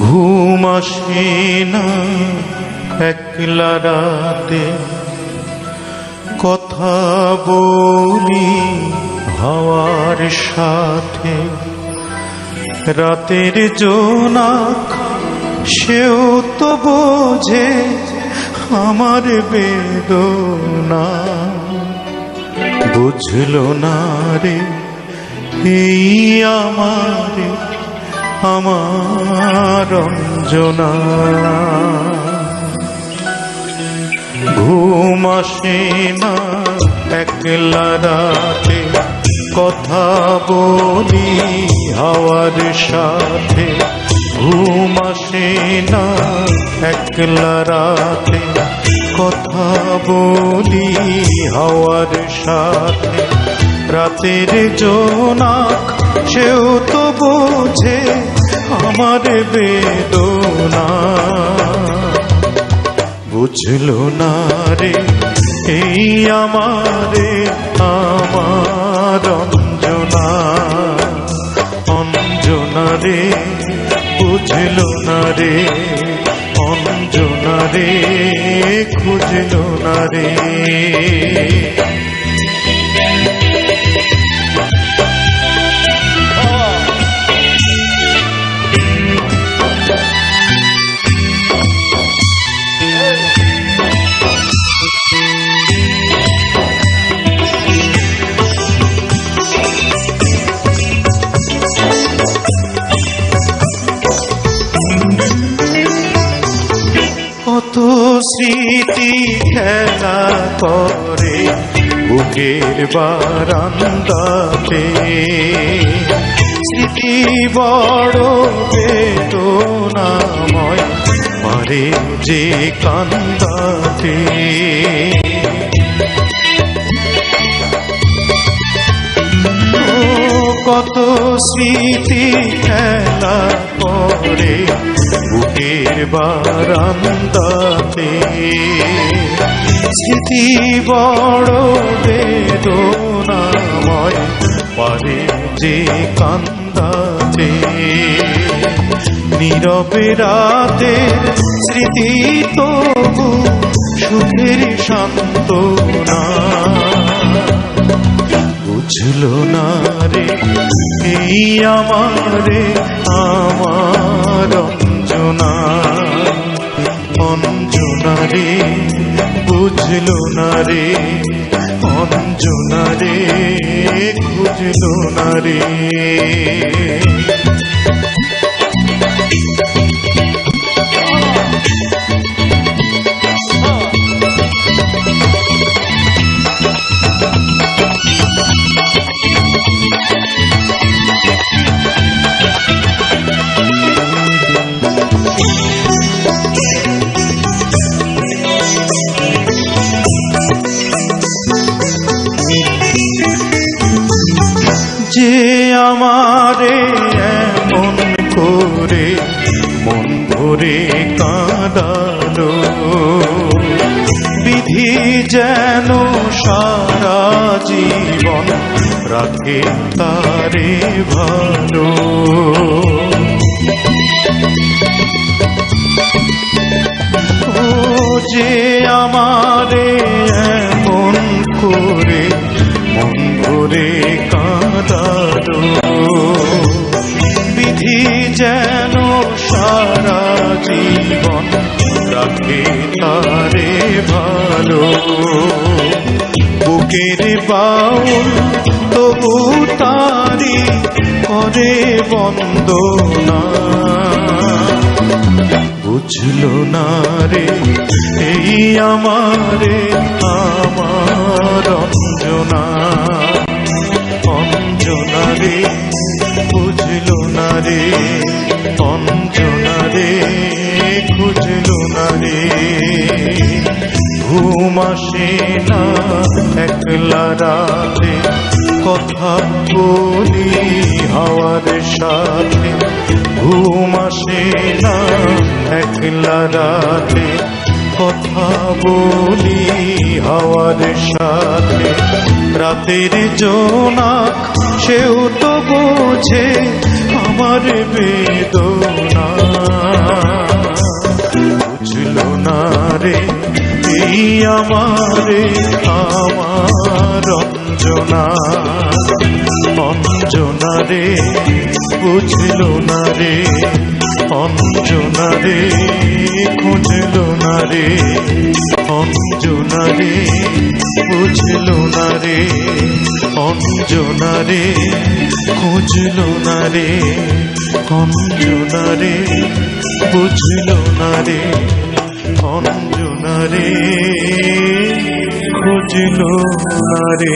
ঘুম আসে না একলা রাতে, কথা বলি হাওয়ার সাথে। রাতের জোনাক সেও তো বোঝে আমার বেদনা, বুঝলো না রে এই আমার অঞ্জনা। ঘুম আসে না একলা রাতে, কথা বলি হাওয়ার সাথে। ঘুম আসে না একলা রাতে, কথা বলি হাওয়ার সাথে। রাতের জোনাক সেও তো বোঝে আমার বেদনা, বুঝলো না রে এই আমার অঞ্জনা। অঞ্জনা রে বুঝলো না রে, অঞ্জনা রে খুঁজলো না রে। কত স্মৃতি খেলা করে বুকের বারান্দাতে, স্মৃতি বড় বেদনাময় মারে যে কান্দাতে। কত স্মৃতি খেলা করে বুকের বারান্দাতে, স্মৃতি বড় বেদনাময় পারে যে কান্দাতে। নীরবে রাতের স্মৃতি তবু সুখের সান্ত্বনা, বুঝলো না রে এই আমার অঞ্জনা। অঞ্জনা রে বুঝলো না রে, অঞ্জনা রে খুঁজলো না রে। যে আমারে এমন করে মন ভরে কাঁদালো, বিধি যেন সারা জীবন রাখে তারে ভালো। ও যে আমারে এমন করে মন ভরে কাঁদালো, বিধি যেন সারা জীবন রাখে তারে ভালো। বুকের বাউল তবু তারি করে বন্দনা, বুঝলো না রে এই আমার অঞ্জনা। অঞ্জনা রে বুঝলো না রে, অঞ্জনা রে খুঁজলো না রে। ঘুম আসে না একলা রাতে, কথা বলি হাওয়ার সাথে। ঘুম আসে না একলা রাতে, কথা বলি হাওয়ার সাথে। রাতের জোনাক সেও তো বোঝে আমার বেদনা, বুঝলো না রে এই আমারে আমার অঞ্জনা। অঞ্জনা রে বুঝলো না রে, অঞ্জনা রে খুঁজলো না রে, অঞ্জনা রে বুঝলো না রে, অঞ্জনা রে খুঁজলো না রে, অঞ্জনা রে বুঝলো না রে, অঞ্জনা রে খুঁজলো না রে।